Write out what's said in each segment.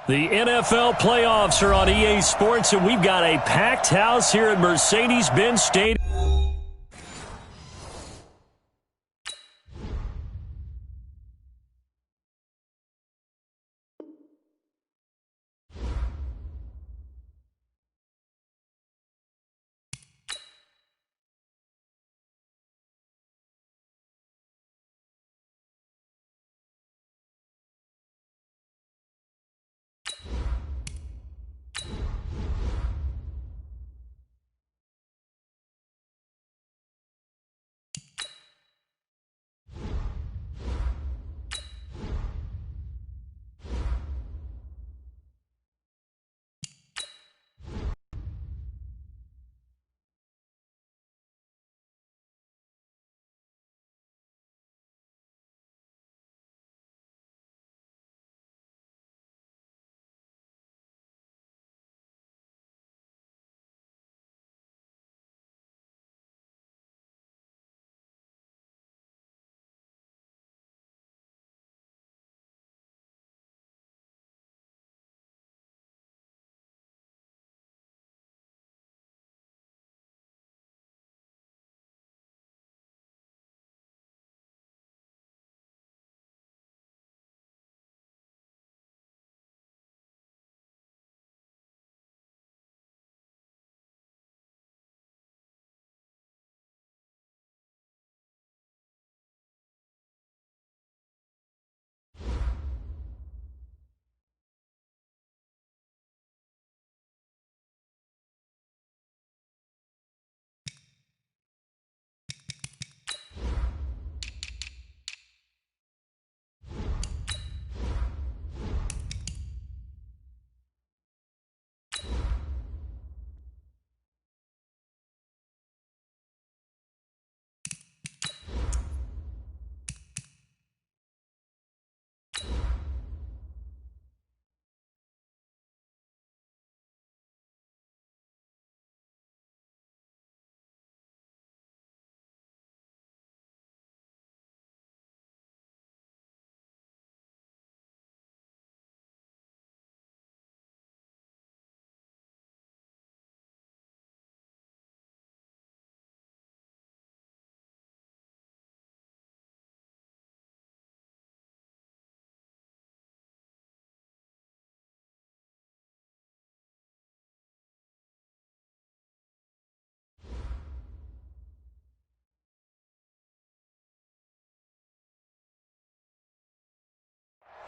The NFL playoffs are on EA Sports, and we've got a packed house here at Mercedes-Benz Stadium.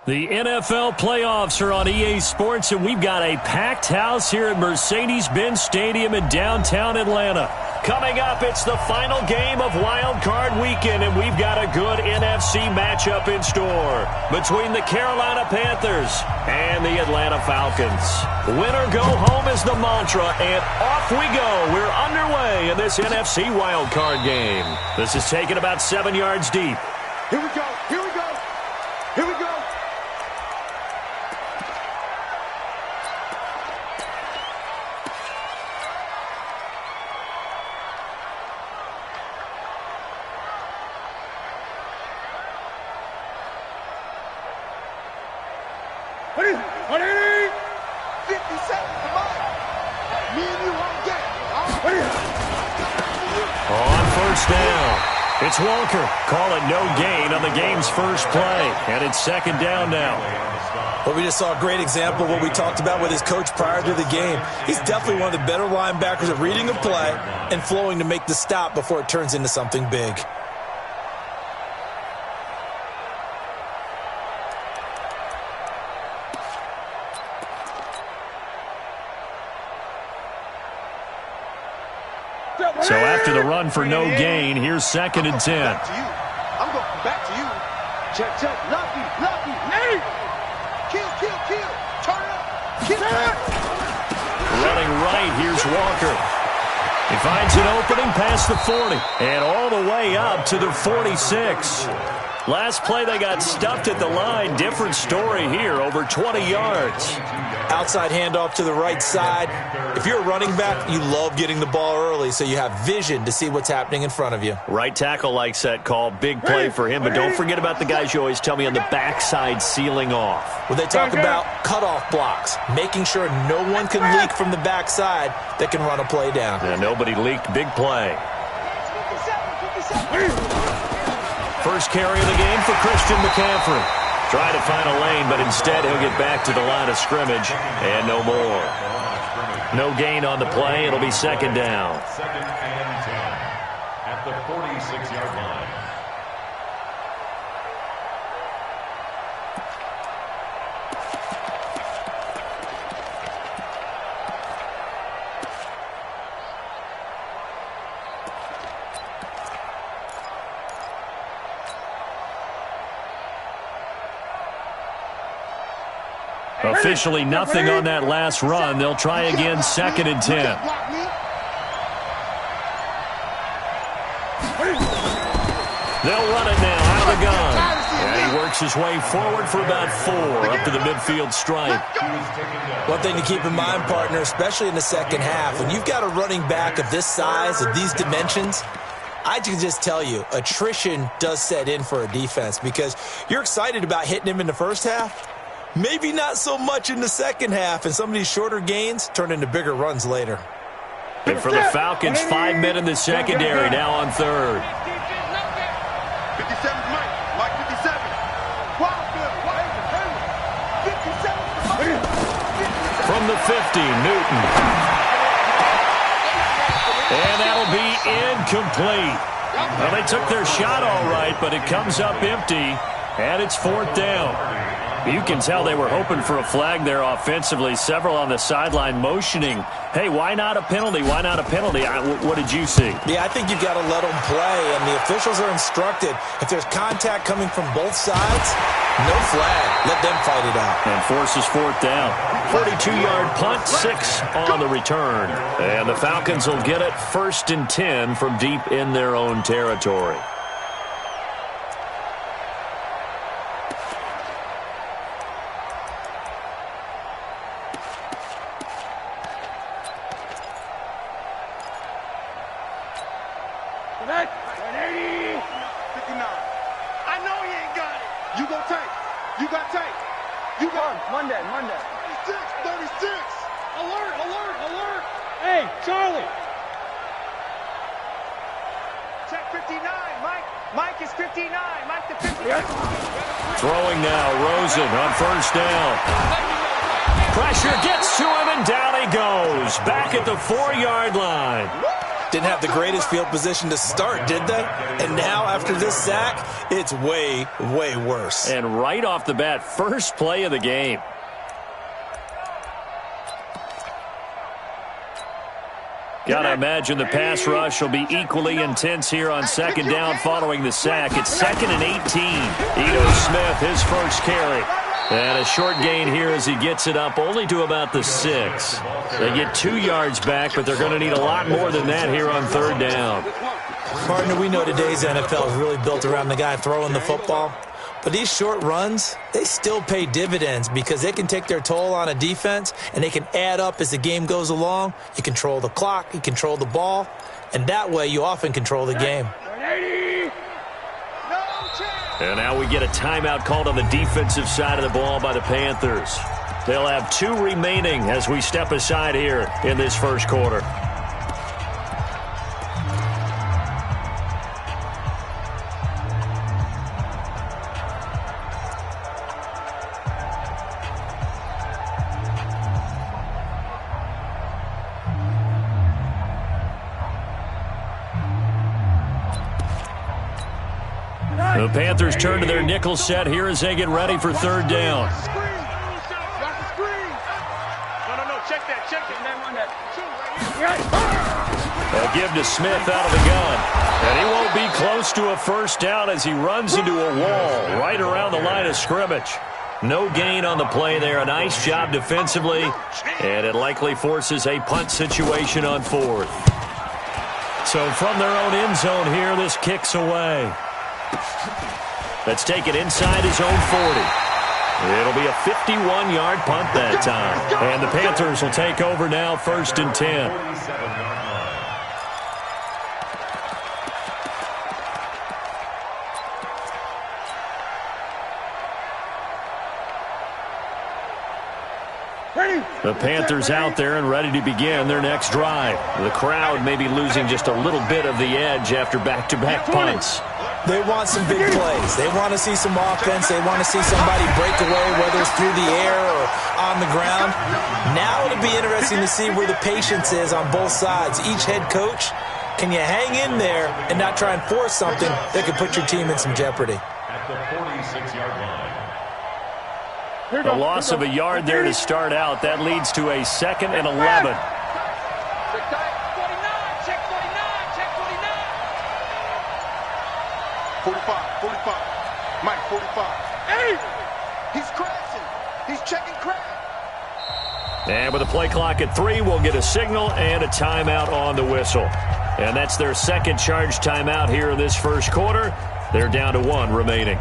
The NFL playoffs are on EA Sports, and we've got a packed house here at Mercedes-Benz Stadium in downtown Atlanta. Coming up, it's the final game of Wildcard Weekend, and we've got a good NFC matchup in store between the Carolina Panthers and the Atlanta Falcons. Win or go home is the mantra, and off we go. We're underway in this NFC Wildcard game. This is taken about 7 yards deep. Here we go, here we go, here we go. It's Walker. Call it no gain on the game's first play. And it's second down now. Well, we just saw a great example of what we talked about with his coach prior to the game. He's definitely one of the better linebackers at reading a play and flowing to make the stop before it turns into something big. So after the run for no gain, here's second and 10. I'm going back to you. Check, check. Lucky, lucky. Hey! Kill, kill, kill. Turn it up. Kill it. Running right, here's Walker. He finds an opening past the 40 and all the way up to the 46. Last play, they got stuffed at the line. Different story here, over 20 yards. Outside handoff to the right side. If you're a running back, you love getting the ball early so you have vision to see what's happening in front of you. Right tackle likes that call. Big play for him, but don't forget about the guys you always tell me on the backside sealing off. Well, they talk about cutoff blocks, making sure no one can leak from the backside that can run a play down. And nobody leaked. Big play. First carry of the game for Christian McCaffrey. Try to find a lane, but instead he'll get back to the line of scrimmage and no more. No gain on the play. It'll be second down. Second and 10 at the 46-yard line. Officially nothing on that last run. They'll try again, second and 10. They'll run it now out of the gun. And he works his way forward for about 4 up to the midfield stripe. One thing to keep in mind, partner, especially in the second half, when you've got a running back of this size, of these dimensions, I can just tell you, attrition does set in for a defense because you're excited about hitting him in the first half. Maybe not so much in the second half, and some of these shorter gains turn into bigger runs later. And for the Falcons, 5 men in the secondary, now on third. 57 Mike. Mike 57. Wildcard. 57. From the 50, Newton. And that'll be incomplete. Well, they took their shot all right, but it comes up empty, and it's fourth down. You can tell they were hoping for a flag there offensively. Several on the sideline motioning, hey, why not a penalty? Why not a penalty? What did you see? Yeah, I think you've got to let them play, and the officials are instructed. If there's contact coming from both sides, no flag. Let them fight it out. And forces fourth down. 42-yard punt, 6 on the return. And the Falcons will get it first and 10 from deep in their own territory. Monday. 36. Alert. Hey, Charlie. Check 59. Mike is 59. Mike the 59. Throwing now, Rosen on first down. Pressure gets to him, and down he goes. Back at the 4-yard line. Didn't have the greatest field position to start, did they? And now, after this sack, it's way, way worse. And right off the bat, first play of the game. Gotta imagine the pass rush will be equally intense here on second down following the sack. It's second and 18. Ito Smith, his first carry. And a short gain here as he gets it up only to about the 6. They get 2 yards back, but they're going to need a lot more than that here on third down. Partner, we know today's NFL is really built around the guy throwing the football. But these short runs, they still pay dividends because they can take their toll on a defense, and they can add up as the game goes along. You control the clock, you control the ball, and that way you often control the game. And now we get a timeout called on the defensive side of the ball by the Panthers. They'll have 2 remaining as we step aside here in this first quarter. The Panthers turn to their nickel set here as they get ready for third down. A give to Smith out of the gun. And he won't be close to a first down as he runs into a wall right around the line of scrimmage. No gain on the play there. A nice job defensively. And it likely forces a punt situation on fourth. So from their own end zone here, this kicks away. That's taken inside his own 40. It'll be a 51-yard punt that time. And the Panthers will take over now, 1st and 10. The Panthers out there and ready to begin their next drive. The crowd may be losing just a little bit of the edge after back-to-back punts. They want some big plays. They want to see some offense. They want to see somebody break away, whether it's through the air or on the ground. Now it'll be interesting to see where the patience is on both sides. Each head coach, can you hang in there and not try and force something that could put your team in some jeopardy? At the 46-yard line. A loss of a yard there to start out. That leads to a 2nd and 11. Check 45. Mike, 45. Hey! He's crashing. He's checking crash. And with a play clock at 3, we'll get a signal and a timeout on the whistle. And that's their second charge timeout here in this first quarter. They're down to 1 remaining.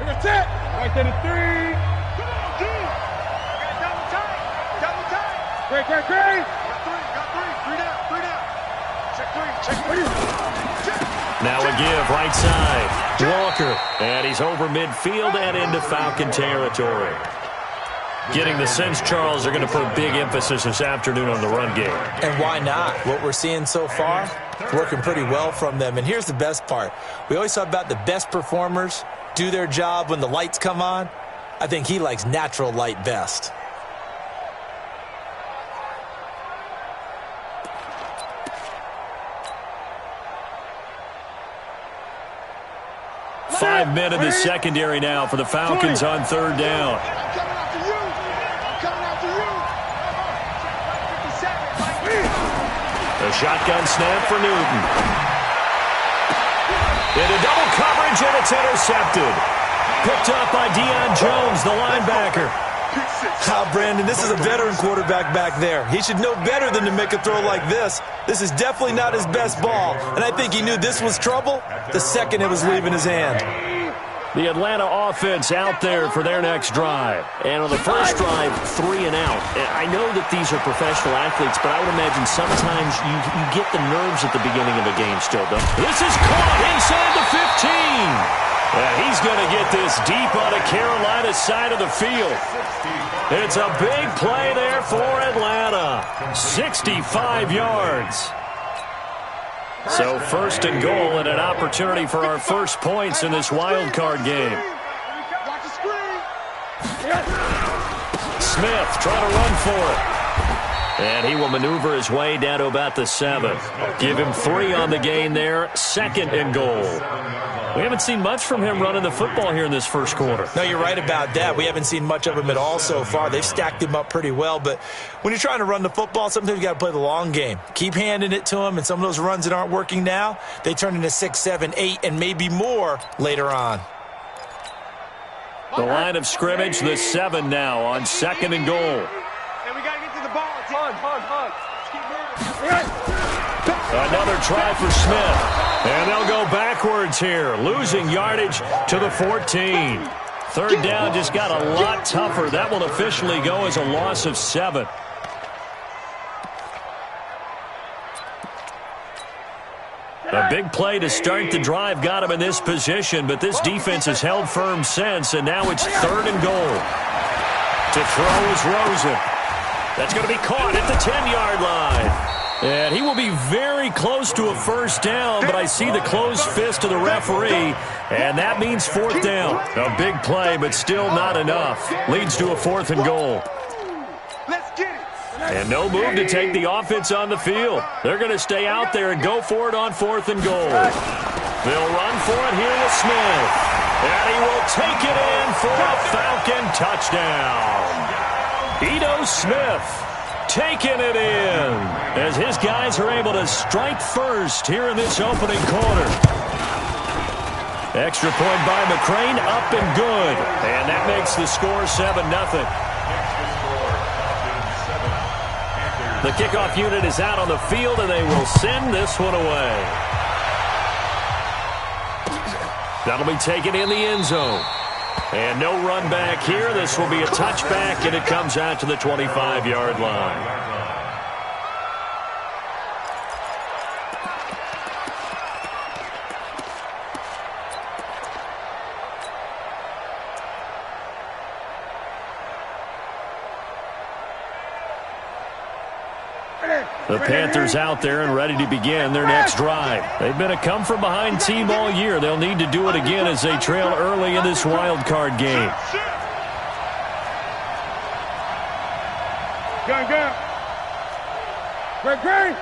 That's it. Right there to 3. Come on, dude. Double time. Great. Got 3. 3 down. Check 3. Now a give right side. Walker. And he's over midfield and into Falcon territory. Getting the sense, Charles, they're going to put big emphasis this afternoon on the run game. And why not? What we're seeing so far, working pretty well from them. And here's the best part. We always talk about the best performers do their job when the lights come on. I think he likes natural light best. Five men in the secondary now for the Falcons on 3rd down. I'm coming after you. A shotgun snap for Newton. Into double coverage, and it's intercepted. Picked up by Deion Jones, the linebacker. Brandon, this is a veteran quarterback back there. He should know better than to make a throw like this. This is definitely not his best ball, and I think he knew this was trouble the second it was leaving his hand. The Atlanta offense out there for their next drive. And on the first drive, 3 and out. I know that these are professional athletes, but I would imagine sometimes you get the nerves at the beginning of a game still, though. This is caught inside the 15. He's going to get this deep on the Carolina side of the field. It's a big play there for Atlanta. 65 yards. So 1st and goal and an opportunity for our first points in this wild card game. Smith trying to run for it. And he will maneuver his way down to about the 7. Give him 3 on the gain there. 2nd and goal. We haven't seen much from him running the football here in this first quarter. No, you're right about that. We haven't seen much of him at all so far. They've stacked him up pretty well. But when you're trying to run the football, sometimes you got to play the long game. Keep handing it to him, and some of those runs that aren't working now, they turn into 6, 7, 8, and maybe more later on. The line of scrimmage, the 7 now on 2nd and goal. And we got to get to the ball. Hug. Another try for Smith. And they'll go backwards here, losing yardage to the 14. 3rd down just got a lot tougher. That will officially go as a loss of 7. A big play to start the drive got him in this position, but this defense has held firm since, and now it's 3rd and goal. To throw is Rosen. That's going to be caught at the 10-yard line. And he will be very close to a first down, but I see the closed fist of the referee, and that means 4th down. A big play, but still not enough. Leads to a 4th and goal. Let's get it. And no move to take the offense on the field. They're going to stay out there and go for it on 4th and goal. They'll run for it here with Smith. And he will take it in for a Falcon touchdown. Ito Smith taking it in as his guys are able to strike first here in this opening quarter. Extra point by McCrane, up and good. And that makes the score 7-0. The kickoff unit is out on the field, and they will send this one away. That'll be taken in the end zone. And no run back here. This will be a touchback, and it comes out to the 25-yard line. The Panthers out there and ready to begin their next drive. They've been a come-from-behind team all year. They'll need to do it again as they trail early in this wild card game. Go. Great.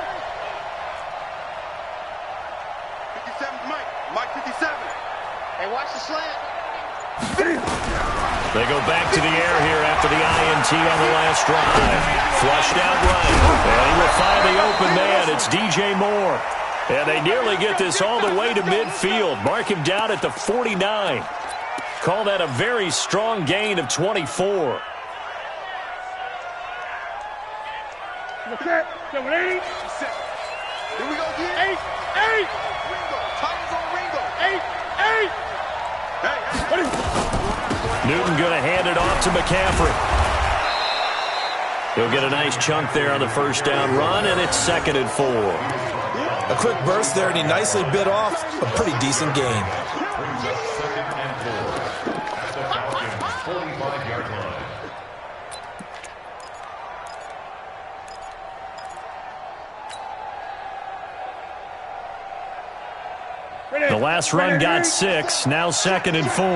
57's Mike 57. Hey, watch the slant. They go back to the air here after the INT on the last drive. Flushed out right. And he will find the open man. It's DJ Moore. And they nearly get this all the way to midfield. Mark him down at the 49. Call that a very strong gain of 24. Set. 7, 8. Here we go again. 8. Ringo. Titans on Ringo. 8. Hey. Newton going to hand it off to McCaffrey. He'll get a nice chunk there on the first down run, and it's 2nd and 4. A quick burst there, and he nicely bit off a pretty decent gain. Brings us 2nd and 4 at the Falcons' 45-yard line. The last run got 6, now 2nd and 4.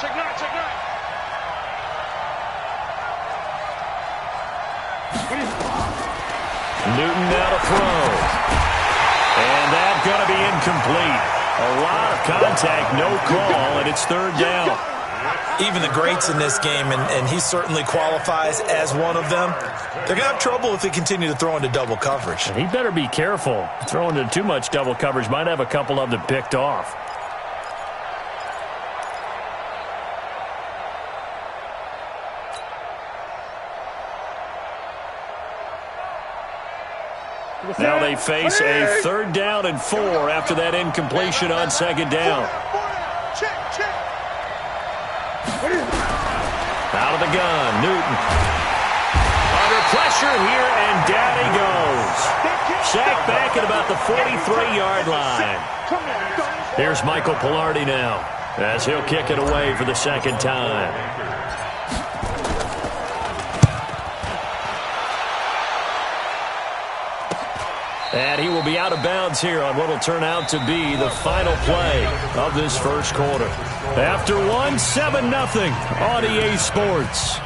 Check nine. Newton now to throw. And that's going to be incomplete. A lot of contact, no call, and it's 3rd down. Even the greats in this game, and he certainly qualifies as one of them, they're going to have trouble if they continue to throw into double coverage. He better be careful. Throwing into too much double coverage might have a couple of them picked off. Now they face a 3rd down and 4 after that incompletion on 2nd down. Out of the gun, Newton. Under pressure here, and down he goes. Sacked back at about the 43-yard line. Here's Michael Pilardi now, as he'll kick it away for the 2nd time. And he will be out of bounds here on what will turn out to be the final play of this first quarter. After 7-0 on EA Sports.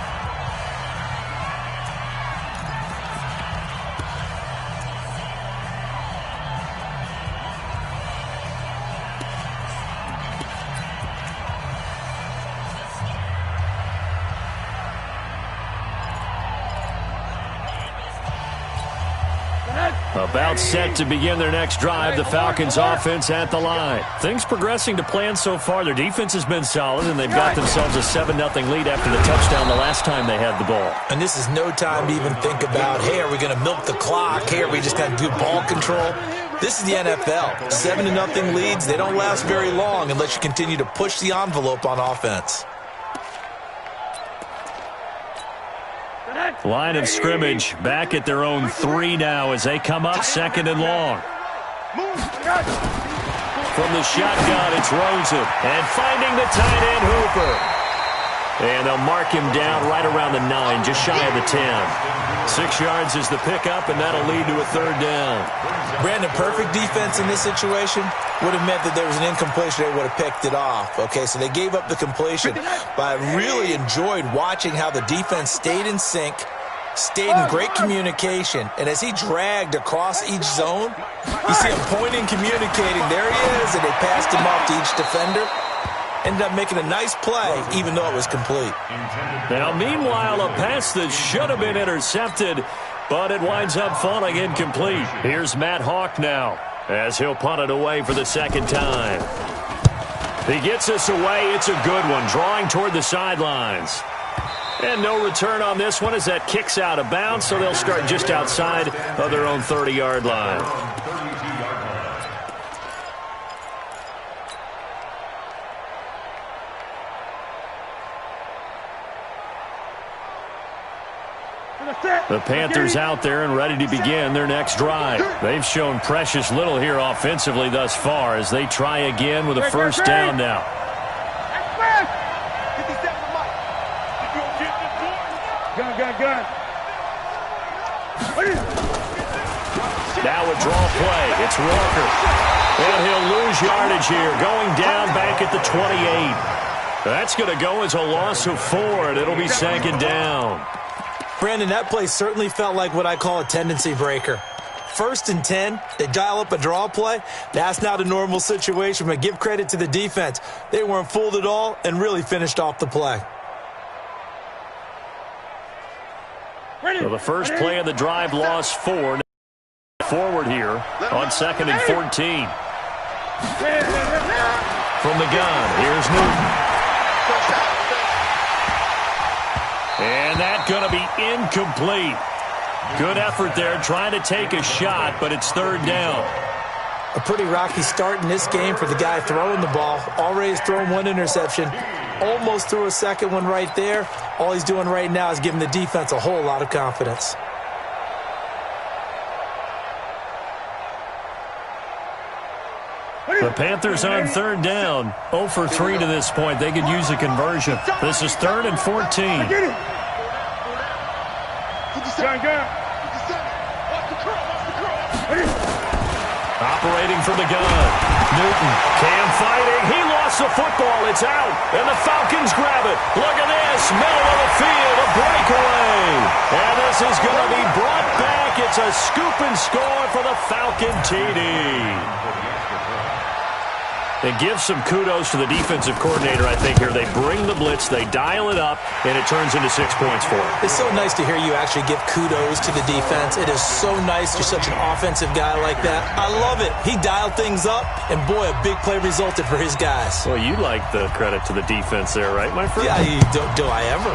About set to begin their next drive, the Falcons offense at the line. Things progressing to plan so far. Their defense has been solid, and they've got themselves a 7-0 lead after the touchdown the last time they had the ball. And this is no time to even think about, hey, are we going to milk the clock? Hey, are we just going to do ball control? This is the NFL. 7-0 leads, they don't last very long unless you continue to push the envelope on offense. Line of scrimmage back at their own 3 now as they come up 2nd and long. From the shotgun, it's Rosen. And finding the tight end, Hooper. And they'll mark him down right around the 9, just shy of the 10. 6 yards is the pickup, and that'll lead to a 3rd down. Brandon, perfect defense in this situation would have meant that there was an incompletion. They would have picked it off. Okay, so they gave up the completion. But I really enjoyed watching how the defense stayed in sync, stayed in great communication. And as he dragged across each zone, you see him pointing, communicating. There he is, and they passed him off to each defender. Ended up making a nice play, even though it was complete. Now, meanwhile, a pass that should have been intercepted, but it winds up falling incomplete. Here's Matt Hawk now, as he'll punt it away for the 2nd time. He gets this away. It's a good one, drawing toward the sidelines. And no return on this one as that kicks out of bounds, so they'll start just outside of their own 30-yard line. The Panthers out there and ready to begin their next drive. They've shown precious little here offensively thus far as they try again with a first down now. Gun. Now a draw play. It's Walker. And he'll lose yardage here, going down back at the 28. That's going to go as a loss of 4, and it'll be second down. Brandon, that play certainly felt like what I call a tendency breaker. 1st and 10, they dial up a draw play. That's not a normal situation, but give credit to the defense. They weren't fooled at all and really finished off the play. So the first play of the drive, loss 4. Forward here on 2nd and 14. From the gun, here's Newton. And that's going to be incomplete. Good effort there, trying to take a shot, but it's 3rd down. A pretty rocky start in this game for the guy throwing the ball. Already has thrown 1 interception. Almost threw a second one right there. All he's doing right now is giving the defense a whole lot of confidence. The Panthers on 3rd down. 0 for 3 to this point. They could use a conversion. This is 3rd and 14. Operating from the gun. Newton. Cam fighting. He lost the football. It's out. And the Falcons grab it. Look at this. Middle of the field. A breakaway. And this is going to be brought back. It's a scoop and score for the Falcon TD. They give some kudos to the defensive coordinator, I think, here. They bring the blitz, they dial it up, and it turns into 6 points for them. It's so nice to hear you actually give kudos to the defense. It is so nice you're such an offensive guy like that. I love it. He dialed things up, and boy, a big play resulted for his guys. Well, you like the credit to the defense there, right, my friend? Yeah, do I ever?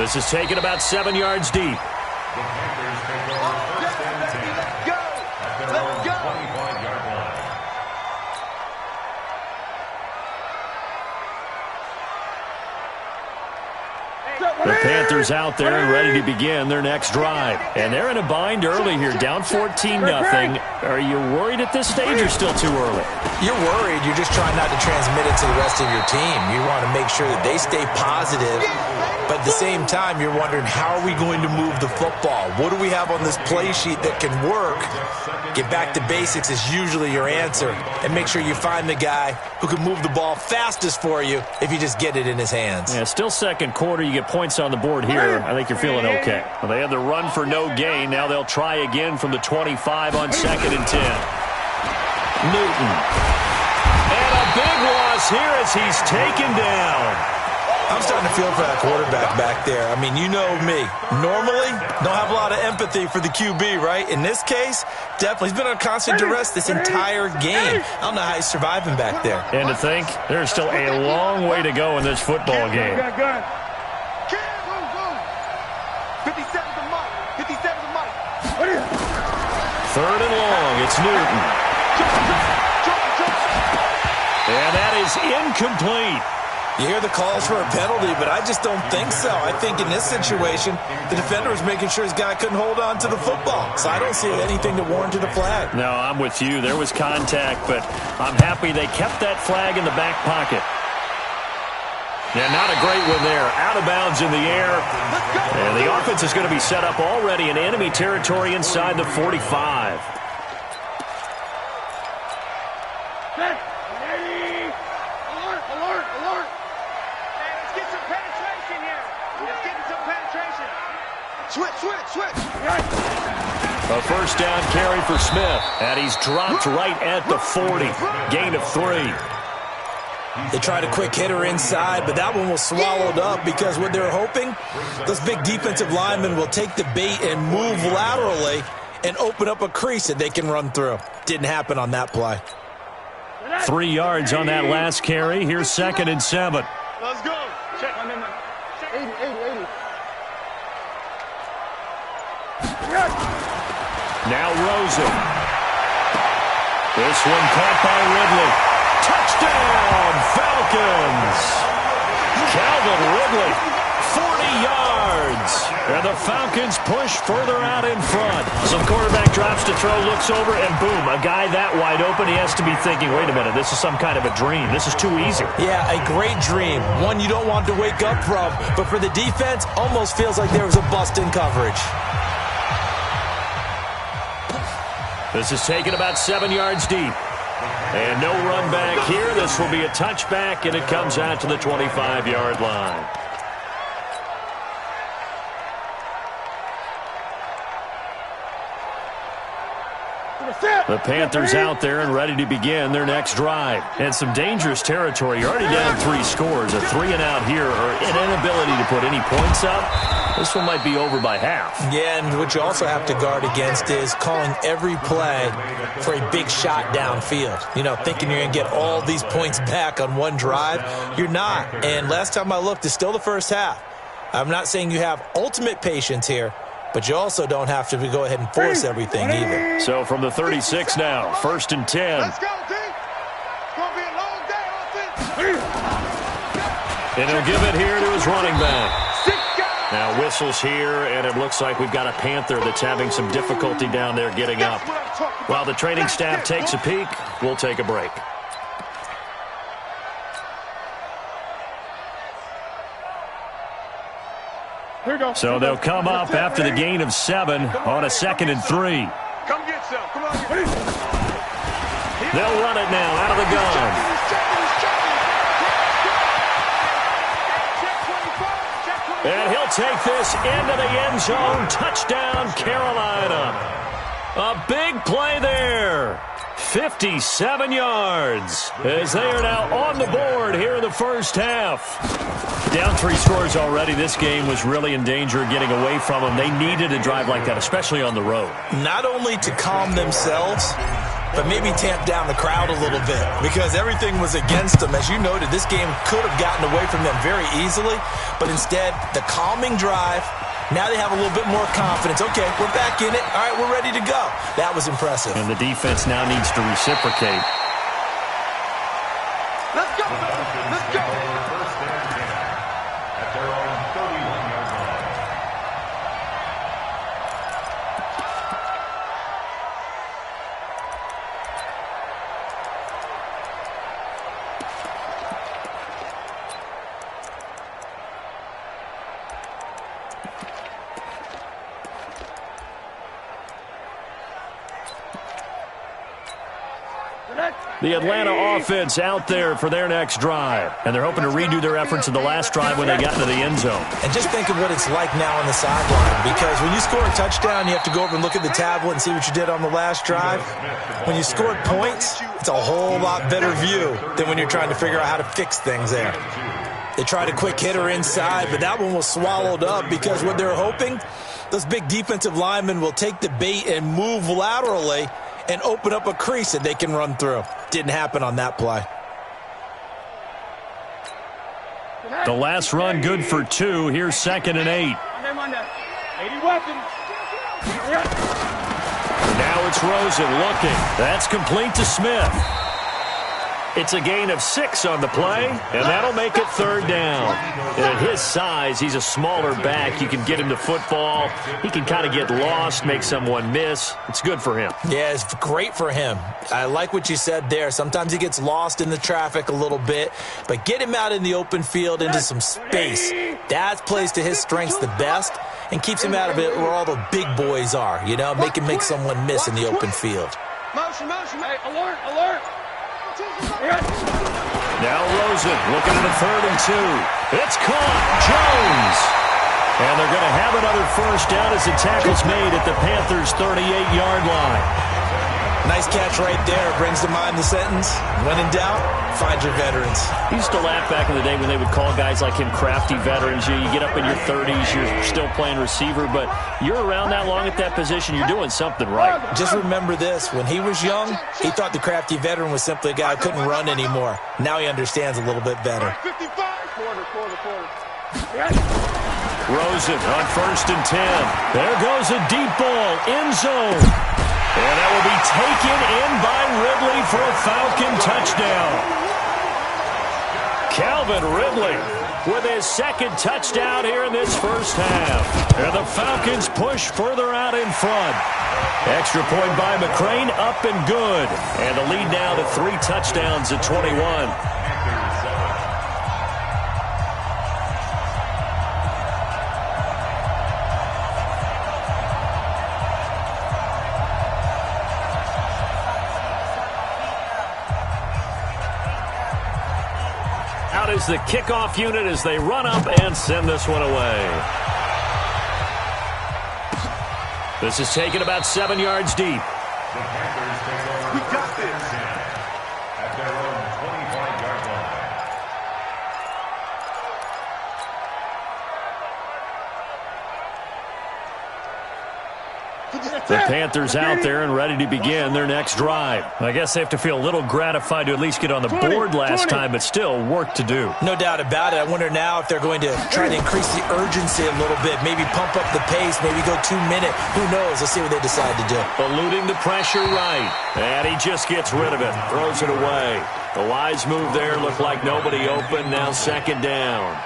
This is taken about 7 yards deep. The Panthers out there and ready to begin their next drive. And they're in a bind early here, down 14-0. Are you worried at this stage or still too early? You're worried. You're just trying not to transmit it to the rest of your team. You want to make sure that they stay positive. But at the same time, you're wondering, how are we going to move the football? What do we have on this play sheet that can work? Get back to basics is usually your answer. And make sure you find the guy who can move the ball fastest for you if you just get it in his hands. Yeah, still second quarter. You get points on the board here. I think you're feeling okay. Well, they had the run for no gain. Now they'll try again from the 25 on 2nd and 10. Newton. And a big loss here as he's taken down. I'm starting to feel for that quarterback back there. I mean, you know me. Normally, don't have a lot of empathy for the QB, right? In this case, definitely. He's been on constant duress this entire game. I don't know how he's surviving back there. And to think, there's still a long way to go in this football game. 57 the mark. 57 the mark. 3rd and long. It's Newton. And that is incomplete. You hear the calls for a penalty, but I just don't think so. I think in this situation, the defender was making sure his guy couldn't hold on to the football. So I don't see anything to warrant a flag. No, I'm with you. There was contact, but I'm happy they kept that flag in the back pocket. Yeah, not a great one there. Out of bounds in the air. And the offense is going to be set up already in enemy territory inside the 45. Switch. A first down carry for Smith. And he's dropped right at the 40. Gain of 3. They tried a quick hitter inside, but that one was swallowed up because what they were hoping, those big defensive linemen will take the bait and move laterally and open up a crease that they can run through. Didn't happen on that play. 3 yards on that last carry. Here's 2nd and 7. Let's go. Check. 80. Now Rosen. This one caught by Ridley. Touchdown, Falcons. Calvin Ridley, 40 yards. And the Falcons push further out in front. Some quarterback drops to throw, looks over, and boom, a guy that wide open, he has to be thinking, wait a minute, this is some kind of a dream. This is too easy. Yeah, a great dream. One you don't want to wake up from. But for the defense, almost feels like there was a bust in coverage. This is taken about 7 yards deep. And no run back here. This will be a touchback, and it comes out to the 25-yard line. The Panthers out there and ready to begin their next drive. And some dangerous territory. You're already down 3 scores. A 3-and-out here, or an inability to put any points up. This one might be over by half. Yeah, and what you also have to guard against is calling every play for a big shot downfield. You know, thinking you're going to get all these points back on one drive. You're not. And last time I looked, it's still the first half. I'm not saying you have ultimate patience here, but you also don't have to go ahead and force everything either. So from the 36 now, 1st and 10. Let's go, D. It's going to be a long day on offense. And he'll give it here to his running back. Now whistles here, and it looks like we've got a Panther that's having some difficulty down there getting up. While the training staff takes a peek, we'll take a break. So they'll come up after the gain of 7 on a 2nd and 3. Come get some. Come on. They'll run it now out of the gun. And he'll take this into the end zone. Touchdown, Carolina. A big play there. 57 yards as they are now on the board here in the first half. Down 3 scores already. This game was really in danger of getting away from them. They needed a drive like that, especially on the road. Not only to calm themselves, but maybe tamp down the crowd a little bit because everything was against them. As you noted, this game could have gotten away from them very easily, but instead, the calming drive, now they have a little bit more confidence. Okay, we're back in it. All right, we're ready to go. That was impressive. And the defense now needs to reciprocate. Let's go. Let's go. First and 10 at their own 31-yard line. The Atlanta offense out there for their next drive. And they're hoping to redo their efforts in the last drive when they got into the end zone. And just think of what it's like now on the sideline. Because when you score a touchdown, you have to go over and look at the tablet and see what you did on the last drive. When you scored points, it's a whole lot better view than when you're trying to figure out how to fix things there. They tried a quick hitter inside, but that one was swallowed up because what they're hoping, those big defensive linemen will take the bait and move laterally and open up a crease that they can run through. Didn't happen on that play. The last run good for 2. Here's 2nd and 8. 80 weapons. Now it's Rosen looking. That's complete to Smith. It's a gain of 6 on the play, and that'll make it 3rd down. And at his size, he's a smaller back. You can get him to football. He can kind of get lost, make someone miss. It's good for him. Yeah, it's great for him. I like what you said there. Sometimes he gets lost in the traffic a little bit, but get him out in the open field into some space. That plays to his strengths the best and keeps him out of it where all the big boys are, you know, make someone miss in the open field. Motion. Hey, alert. Now Rosen looking at a 3rd and 2. It's caught. Jones. And they're going to have another first down as the tackle's made at the Panthers' 38-yard line. Nice catch right there. Brings to mind the sentence, when in doubt, find your veterans. I used to laugh back in the day when they would call guys like him crafty veterans. You get up in your 30s, you're still playing receiver, but you're around that long at that position, you're doing something right. Just remember this. When he was young, he thought the crafty veteran was simply a guy who couldn't run anymore. Now he understands a little bit better. 55. Rosen on 1st and 10. There goes a deep ball, end zone. And that will be taken in by Ridley for a Falcon touchdown. Calvin Ridley with his 2nd touchdown here in this first half. And the Falcons push further out in front. Extra point by McCrane, up and good. And the lead now to 3 touchdowns at 21. Out is the kickoff unit as they run up and send this one away. This is taken about 7 yards deep. The Panthers take over. We got this. At their own 25-yard line. The Panthers out there and ready to begin their next drive. I guess they have to feel a little gratified to at least get on the board last time, but still work to do. No doubt about it. I wonder now if they're going to try to increase the urgency a little bit, maybe pump up the pace, maybe go 2 minute. Who knows? Let's see what they decide to do. Eluding the pressure right. And he just gets rid of it. Throws it away. The wise move there. Looked like nobody open. Now 2nd down.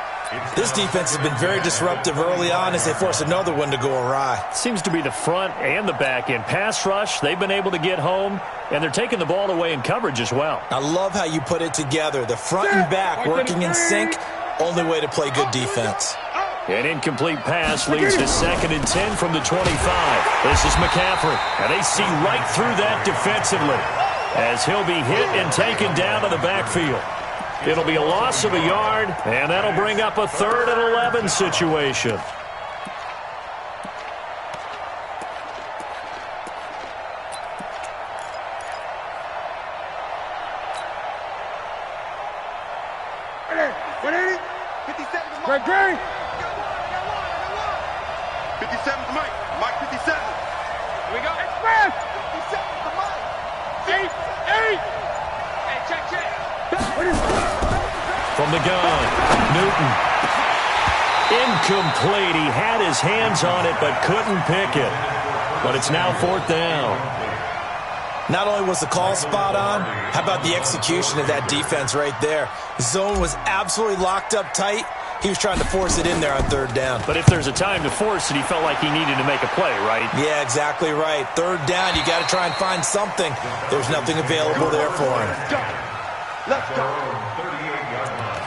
This defense has been very disruptive early on as they force another one to go awry. Seems to be the front and the back end. Pass rush, they've been able to get home, and they're taking the ball away in coverage as well. I love how you put it together. The front and back working in sync, only way to play good defense. An incomplete pass leads to 2nd and 10 from the 25. This is McCaffrey, and they see right through that defensively as he'll be hit and taken down to the backfield. It'll be a loss of a yard, and that'll bring up a 3rd and 11 situation. Greg, Greg. 57 to Mike. Mike 57. Here we go. Express. 57 to Mike. 8. Hey, check. From the gun, Newton. Incomplete. He had his hands on it but couldn't pick it. But it's now 4th down. Not only was the call spot on, how about the execution of that defense right there? Zone was absolutely locked up tight. He was trying to force it in there on 3rd down. But if there's a time to force it, he felt like he needed to make a play, right? Yeah, exactly right. 3rd down, you got to try and find something. There's nothing available there for him. Let's go. 38-yard line.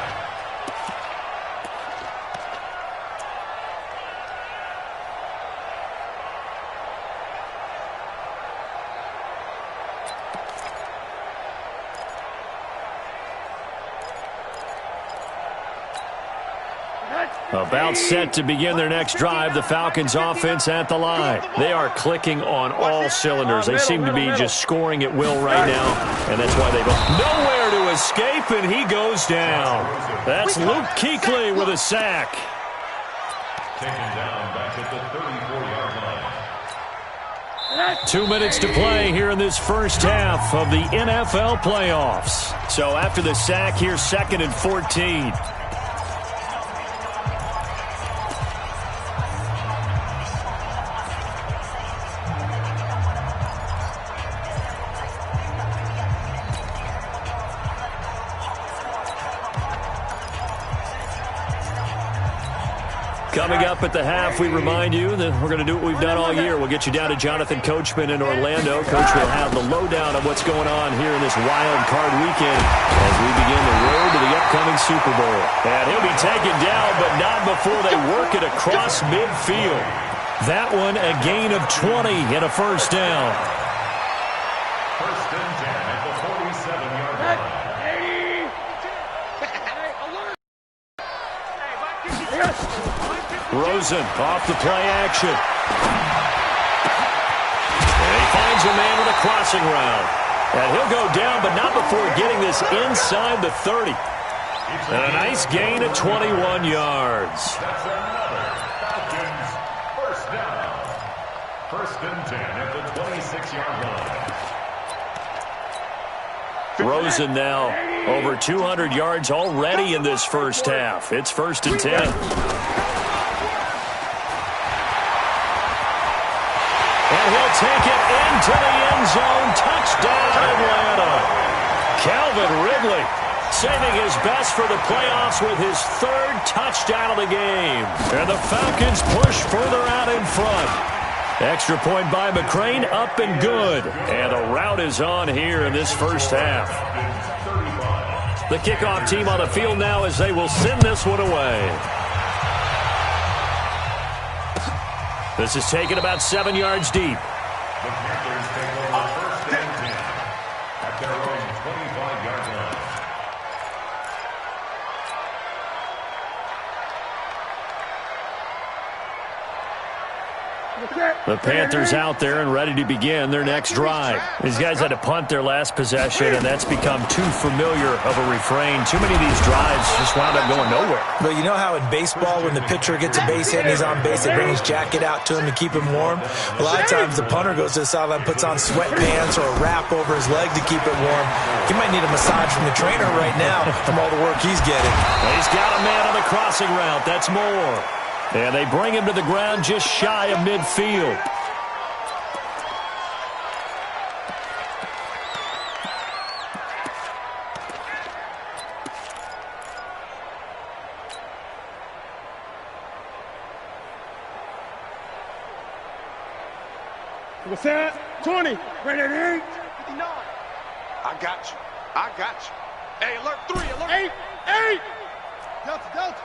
About set to begin their next drive, the Falcons offense at the line. They are clicking on all cylinders. They seem to be just scoring at will right now, and that's why they've nowhere to escape, and he goes down. That's Luke Kuechly with a sack. Taken down back at the 34-yard line. 2 minutes to play here in this first half of the NFL playoffs. So after the sack, here's 2nd and 14. Coming up at the half, we remind you that we're going to do what we've done all year. We'll get you down to Jonathan Coachman in Orlando. Coach will have the lowdown on what's going on here in this wild card weekend as we begin the road to the upcoming Super Bowl. And he'll be taken down, but not before they work it across midfield. That one a gain of 20 and a 1st down. 1st and 10 at the 47-yard line. Rosen off the play action. And he finds a man with a crossing route. And he'll go down, but not before getting this inside the 30. And a nice gain of 21 yards. That's another Falcons 1st down. 1st and 10 at the 26-yard line. Rosen now Over 200 yards already in this first half. It's 1st and 10. And he'll take it into the end zone. Touchdown, Atlanta. Calvin Ridley saving his best for the playoffs with his 3rd touchdown of the game. And the Falcons push further out in front. Extra point by McCrane, up and good. And a rout is on here in this first half. The kickoff team on the field now as they will send this one away. This is taken about 7 yards deep. The Panthers take over 1st and 10 at their own 25-yard line. The Panthers out there and ready to begin their next drive. These guys had to punt their last possession, and that's become too familiar of a refrain. Too many of these drives just wound up going nowhere. But you know how in baseball, when the pitcher gets a base hit and he's on base, they bring his jacket out to him to keep him warm? A lot of times the punter goes to the sideline, puts on sweatpants or a wrap over his leg to keep it warm. He might need a massage from the trainer right now from all the work he's getting. He's got a man on the crossing route. That's more. And they bring him to the ground just shy of midfield. What's that? 20. Ready at 8. 59. I got you. I got you. Hey, alert 3. Alert 8. 8. Delta, Delta.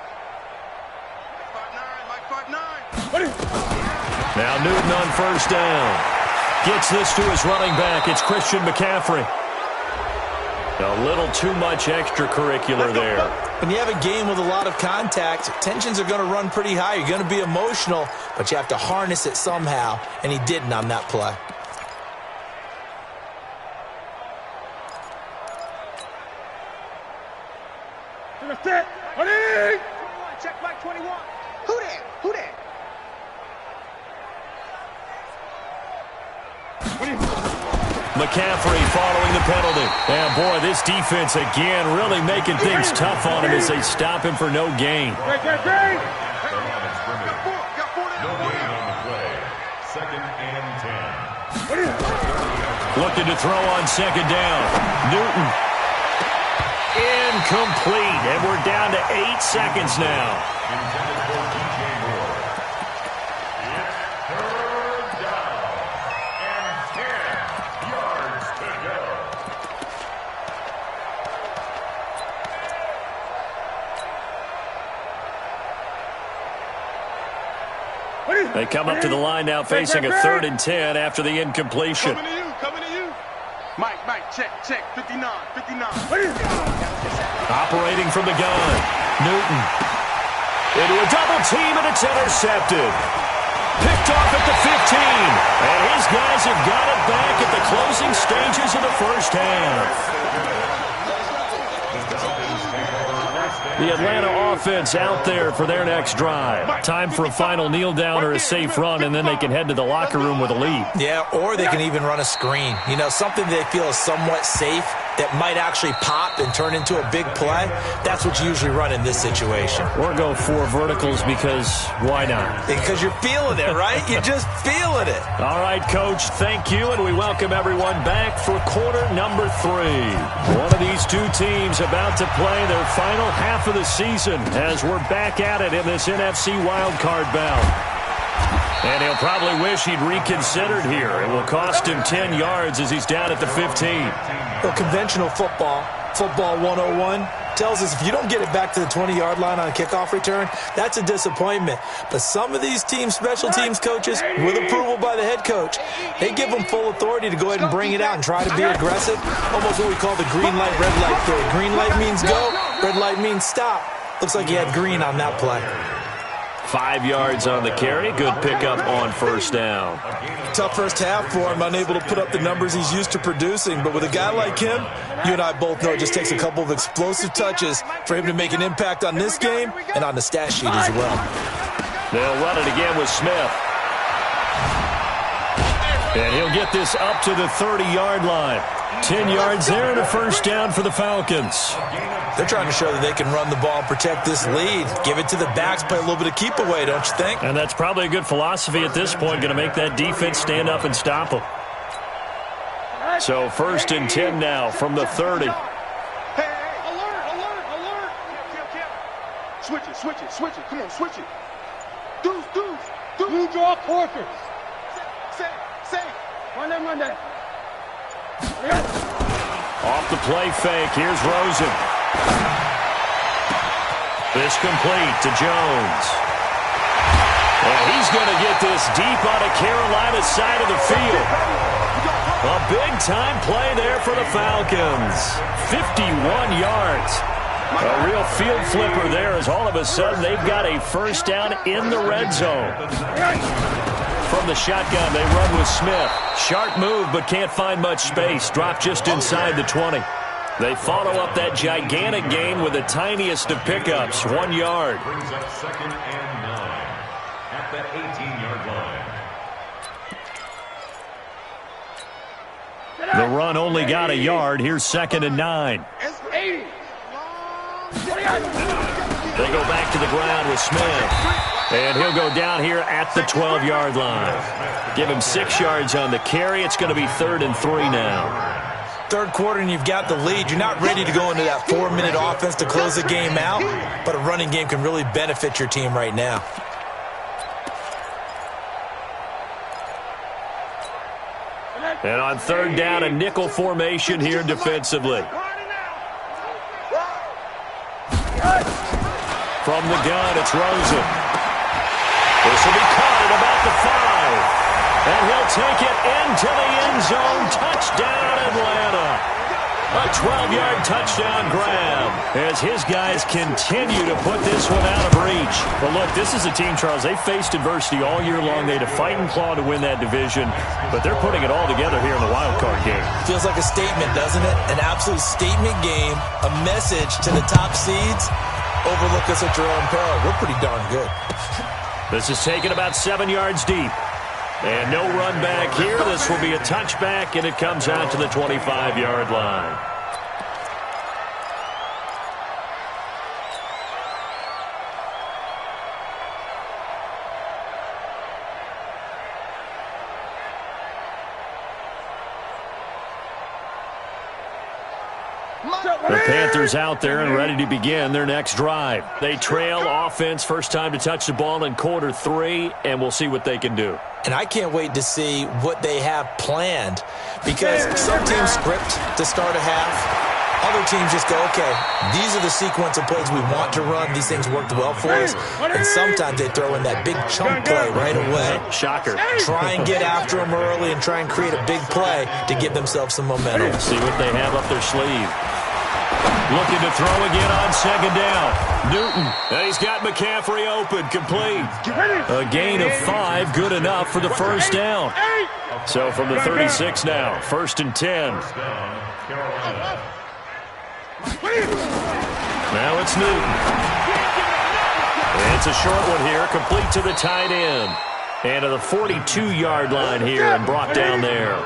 Mike 5-9. Now Newton on 1st down. Gets this to his running back. It's Christian McCaffrey. A little too much extracurricular there. When you have a game with a lot of contact, tensions are going to run pretty high. You're going to be emotional, but you have to harness it somehow, and he didn't on that play. Check Mike 21. Who that? Who that? McCaffrey following the penalty. And, boy, this defense again really making things tough on him as they stop him for no gain. No gain on the play. 2nd and 10. Looking to throw on 2nd down. Newton. Incomplete. And we're down to 8 seconds now. Intended for DJ Moore. It's 3rd down and 10 yards to go. They come up to the line now facing a 3rd and 10 after the incompletion. Coming to you. Mike, check, 59. Operating from the gun. Newton. Into a double team, and it's intercepted. Picked off at the 15. And his guys have got it back at the closing stages of the first half. The Atlanta offense out there for their next drive. Time for a final kneel down or a safe run, and then they can head to the locker room with a lead. Yeah, or they can even run a screen. You know, something they feel is somewhat safe that might actually pop and turn into a big play. That's what you usually run in this situation. Or go 4 verticals because why not? Because you're feeling it, right? You're just feeling it. All right, Coach, thank you, and we welcome everyone back for quarter number 3. One of these two teams about to play their final half of the season as we're back at it in this NFC Wildcard bout. And he'll probably wish he'd reconsidered here. It will cost him 10 yards as he's down at the 15. Well, conventional football 101, tells us if you don't get it back to the 20-yard line on a kickoff return, that's a disappointment. But some of these teams, special teams coaches, with approval by the head coach, they give them full authority to go ahead and bring it out and try to be aggressive. Almost what we call the green light, red light theory. Green light means go, red light means stop. Looks like he had green on that play. 5 yards on the carry. Good pickup on 1st down. Tough first half for him, unable to put up the numbers he's used to producing. But with a guy like him, you and I both know it just takes a couple of explosive touches for him to make an impact on this game and on the stat sheet as well. They'll run it again with Smith. And he'll get this up to the 30-yard line. 10 yards there and a first down for the Falcons. They're trying to show that they can run the ball and protect this lead. Give it to the backs, play a little bit of keep away, don't you think? And that's probably a good philosophy at this point, going to make that defense stand up and stop them. So 1st and 10 now from the 30. Hey, alert. Switch it. Come on, switch it. Deuce. Blue draw quarters. Say. Run that. Off the play fake, here's Rosen. This complete to Jones. And he's going to get this deep on a Carolina side of the field. A big-time play there for the Falcons. 51 yards. A real field flipper there as all of a sudden they've got a first down in the red zone. From the shotgun, they run with Smith. Sharp move, but can't find much space. Drop just inside the 20. They follow up that gigantic gain with the tiniest of pickups, 1 yard. Brings up 2nd and 9 at that 18-yard line. The run only got a yard. Here's 2nd and 9. It's 80. They go back to the ground with Smith. And he'll go down here at the 12-yard line. Give him 6 yards on the carry. It's going to be 3rd and 3 now. Third quarter and you've got the lead. You're not ready to go into that 4-minute offense to close the game out, but a running game can really benefit your team right now. And on 3rd down, a nickel formation here defensively. From the gun, it's Rosen. This will be caught at about the 5. And he'll take it into the end zone. Touchdown, Atlanta. A 12-yard touchdown grab as his guys continue to put this one out of reach. But look, this is a team, Charles, they faced adversity all year long. They had to fight and claw to win that division, but they're putting it all together here in the Wildcard game. Feels like a statement, doesn't it? An absolute statement game, a message to the top seeds. Overlook us at your own peril. We're pretty darn good. This is taken about 7 yards deep. And no run back here. This will be a touchback, and it comes out to the 25-yard line. The Panthers out there and ready to begin their next drive. They trail offense, first time to touch the ball in quarter 3, and we'll see what they can do. And I can't wait to see what they have planned, because some teams script to start a half. Other teams just go, okay, these are the sequence of plays we want to run. These things worked well for us. And sometimes they throw in that big chunk play right away. Shocker. Try and get after them early and try and create a big play to give themselves some momentum. See what they have up their sleeve. Looking to throw again on 2nd down. Newton. And he's got McCaffrey open. Complete. A gain of 5. Good enough for the first down. So from the 36 now. 1st and 10. Now it's Newton. It's a short one here. Complete to the tight end. And to the 42-yard line here and brought down there.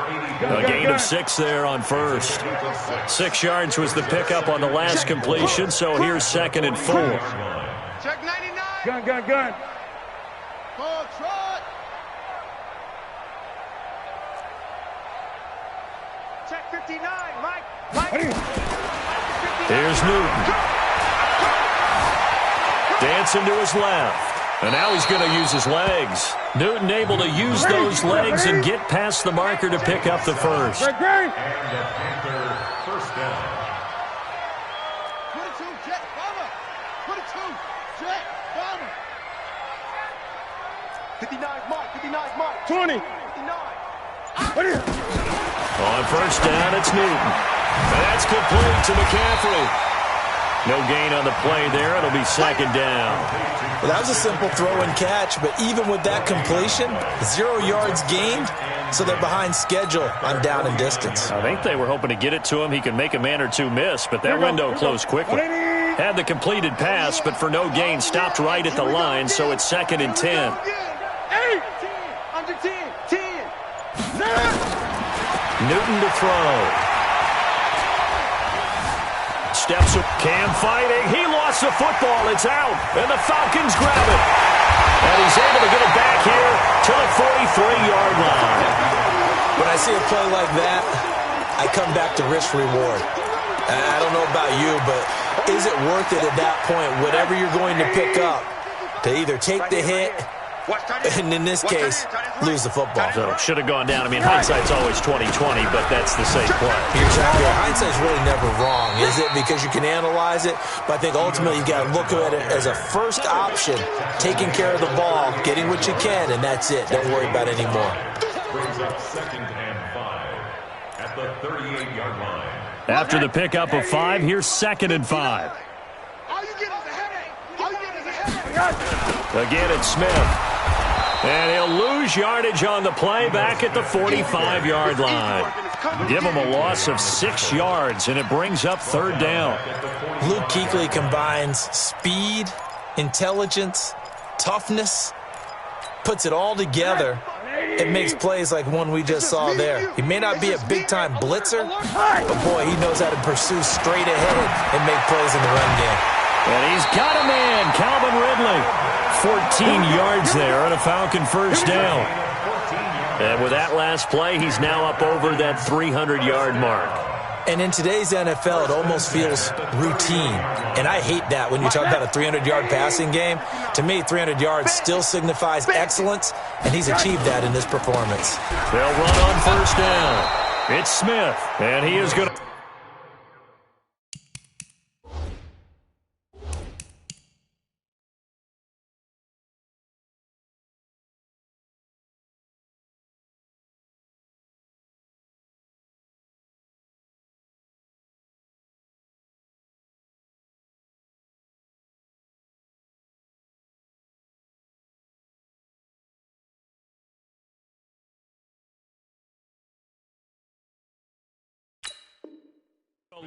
A gain of 6 there on 1st. 6 yards was the pickup on the last completion, so here's 2nd and 4. Check 99. Gun. Ball trot. Check 59, Mike. Here's Newton. Dancing to his left. And now he's going to use his legs. Newton able to use those legs and get past the marker to pick up the first. And the Panther first down. 22, jet, bomber. 22, jet, bomber. 59, Mark. 20. 59. On first down, it's Newton. And that's complete to McCaffrey. No gain on the play there. It'll be 2nd down. Well, that was a simple throw and catch, but even with that completion, 0 yards gained, so they're behind schedule on down and distance. I think they were hoping to get it to him. He could make a man or two miss, but that window closed quickly. Had the completed pass, but for no gain, stopped right at the line, so it's 2nd and 10. 8, under 10, 10. Newton to throw. Steps up. Cam fighting. He lost the football. It's out. And the Falcons grab it. And he's able to get it back here to the 43-yard line. When I see a play like that, I come back to risk-reward. I don't know about you, but is it worth it at that point, whatever you're going to pick up, to either take the hit and, in this case, lose the football? So should have gone down. I mean, hindsight's always 20/20, but that's the safe play. Exactly. Hindsight's really never wrong, is it? Because you can analyze it, but I think ultimately you got to look at it as a first option, taking care of the ball, getting what you can, and that's it. Don't worry about it anymore. Brings up 2nd and 5 at the 38-yard line. After the pickup of 5, here's 2nd and 5. All you get is a headache. All you get is a headache. Again, it's Smith. And he'll lose yardage on the play back at the 45-yard line. Give him a loss of 6 yards, and it brings up 3rd down. Luke Kuechly combines speed, intelligence, toughness, puts it all together. It makes plays like one we just saw there. He may not be a big-time blitzer, but, boy, he knows how to pursue straight ahead and make plays in the run game. And he's got a man, Calvin Ridley. 14 yards there on a Falcon first down. And with that last play, he's now up over that 300-yard mark. And in today's NFL, it almost feels routine. And I hate that when you talk about a 300-yard passing game. To me, 300 yards still signifies excellence, and he's achieved that in this performance. They'll run on first down. It's Smith, and he is going to...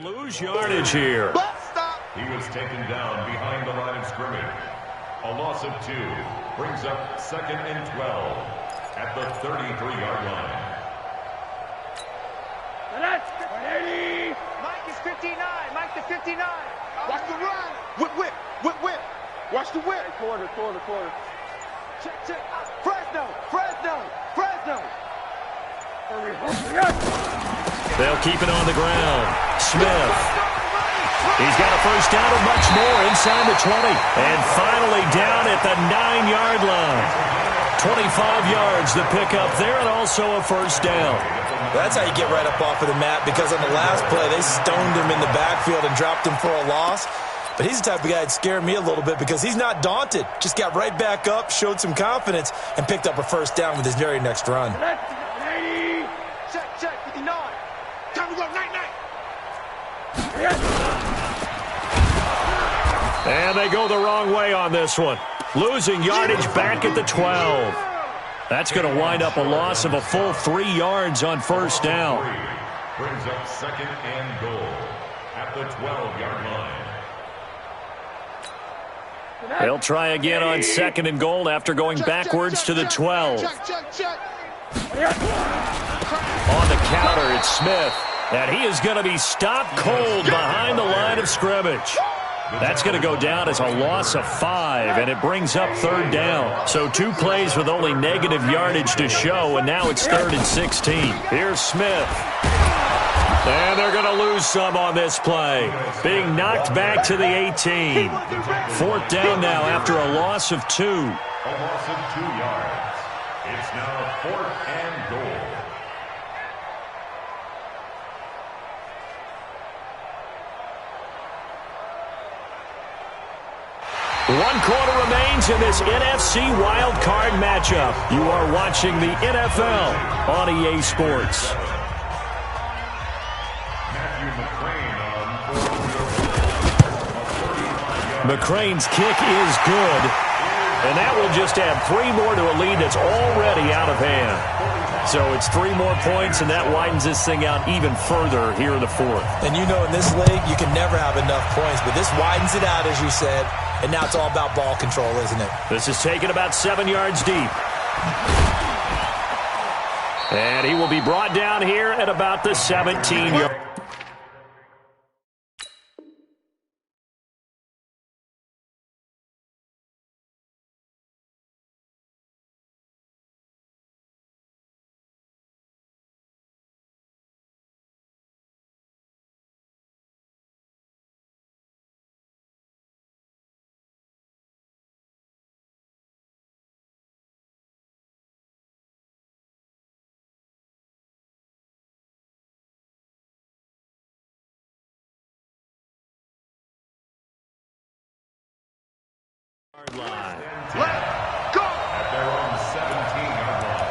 lose yardage here. He was taken down behind the line of scrimmage. A loss of 2 brings up 2nd and 12 at the 33-yard line. Mike is 59. Mike the 59. Watch the run. Whip. Watch the whip. Quarter. Check. Fresno. They'll keep it on the ground. Smith. He's got a first down and much more inside the 20. And finally down at the 9-yard line. 25 yards the pickup there, and also a first down. That's how you get right up off of the mat, because on the last play, they stoned him in the backfield and dropped him for a loss. But he's the type of guy that scared me a little bit because he's not daunted. Just got right back up, showed some confidence, and picked up a first down with his very next run. Check. 59. Time to go. Night. And they go the wrong way on this one. Losing yardage back at the 12. That's going to wind up a loss of a full 3 yards on first down. Brings up 2nd and goal at the 12-yard line. They'll try again on 2nd and goal after going backwards to the 12. Check. On the counter, it's Smith. And he is going to be stopped cold behind the line of scrimmage. That's going to go down as a loss of 5, and it brings up 3rd down. So 2 plays with only negative yardage to show, and now it's 3rd and 16. Here's Smith. And they're going to lose some on this play. Being knocked back to the 18. 4th down now after a loss of 2. A loss of 2 yards. It's now 4th and goal. One quarter remains in this NFC Wildcard matchup. You are watching the NFL on EA Sports. McCrane's kick is good, and that will just add 3 more to a lead that's already out of hand. So it's 3 more points, and that widens this thing out even further here in the 4th. And you know in this league, you can never have enough points, but this widens it out, as you said, and now it's all about ball control, isn't it? This is taken about 7 yards deep. And he will be brought down here at about the 17-yard. Line. Let's go! At their own 17-yard line.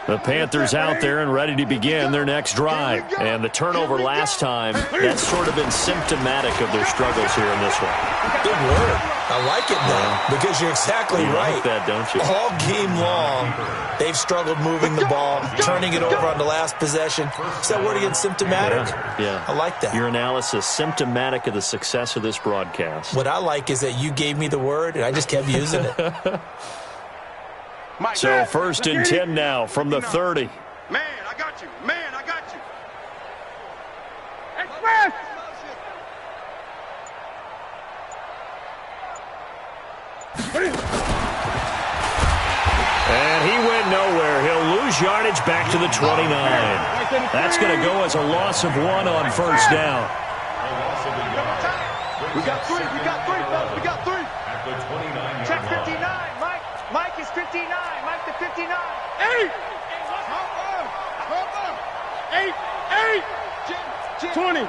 The Panthers out there and ready to begin their next drive. And the turnover last time, that's sort of been symptomatic of their struggles here in this one. Big word. I like it now because you're exactly right. Like that, don't you? All game long, they've struggled moving the ball, turning it over on the last possession. Is that word again, symptomatic? Yeah. I like that. Your analysis, symptomatic of the success of this broadcast. What I like is that you gave me the word, and I just kept using it. So 1st and 10 now from the 30. Man, I got you. Man, I got you. Express! And he went nowhere. He'll lose yardage back to the 29. That's going to go as a loss of 1 on 1st down. We got three, fellas. We got 3. At the 29-yard Check line. 59. Mike is 59. Mike the 59. 8. 20.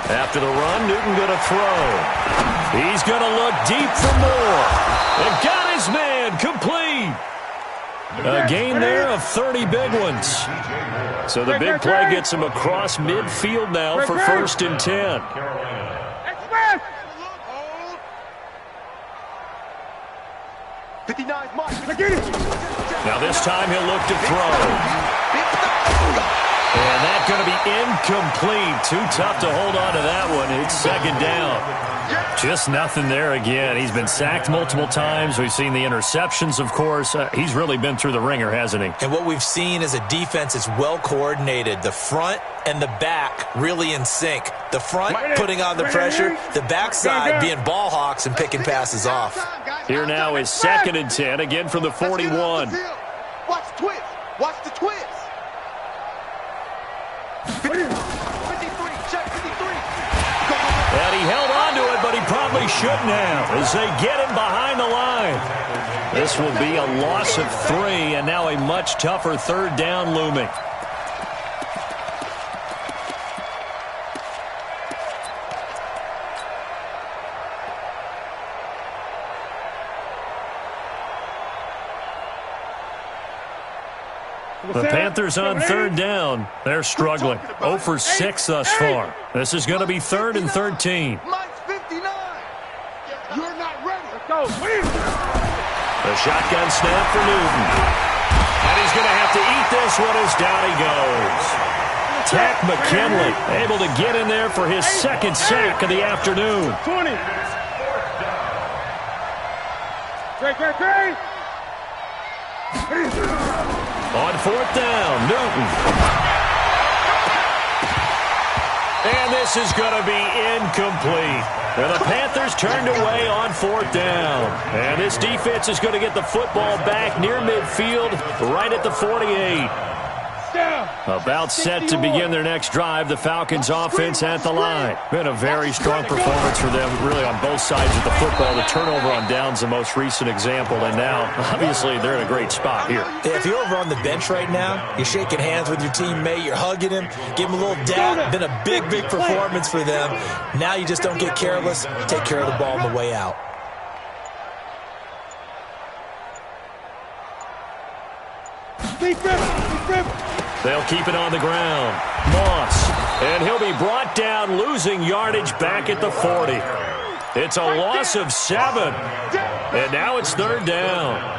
After the run, Newton going to throw. He's going to look deep for more. And got his man complete. A gain there of 30 big ones. So the big play gets him across midfield now for 1st and 10. Express! 59 Mike. Now this time he'll look to throw. And that's going to be incomplete. Too tough to hold on to that one. It's 2nd down. Just nothing there again. He's been sacked multiple times. We've seen the interceptions, of course. He's really been through the ringer, hasn't he? And what we've seen is a defense that's well coordinated. The front and the back really in sync. The front putting on the pressure, the backside being ball hawks and picking passes off. Here now is 2nd and 10, again from the 41. Watch the twist. Watch the twist. 53. Check 53. And he held on to it, but he probably shouldn't have as they get him behind the line. This will be a loss of 3, and now a much tougher 3rd down looming. The Panthers on 3rd down. They're struggling. 0 for 6 thus far. This is going to be 3rd and 13. Mike's 59. You're not ready. Let's go. The shotgun snap for Newton. And he's going to have to eat this one as down he goes. Tack McKinley able to get in there for his 2nd sack of the afternoon. 20. Great. On 4th down, Newton. And this is going to be incomplete. And the Panthers turned away on 4th down. And this defense is going to get the football back near midfield, right at the 48. About set to begin their next drive, the Falcons offense at the line. Been a very strong performance for them, really, on both sides of the football. The turnover on downs the most recent example, and now, obviously, they're in a great spot here. If you're over on the bench right now, you're shaking hands with your teammate, you're hugging him, give him a little dap. Been a big performance for them. Now you just don't get careless. Take care of the ball on the way out. They'll keep it on the ground. Moss And he'll be brought down, losing yardage back at the 40. It's a loss of 7. And now it's 3rd down.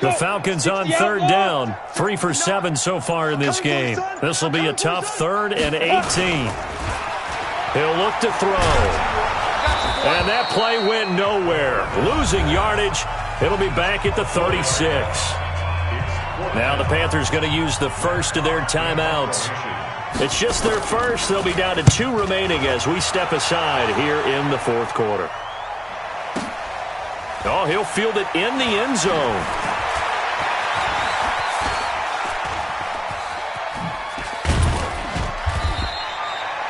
The Falcons on 3rd down. 3 for 7 so far in this game. This will be a tough 3rd and 18. He'll look to throw. And that play went nowhere. Losing yardage. It'll be back at the 36. Now the Panthers going to use the first of their timeouts. It's just their first. They'll be down to 2 remaining as we step aside here in the 4th quarter. Oh, he'll field it in the end zone.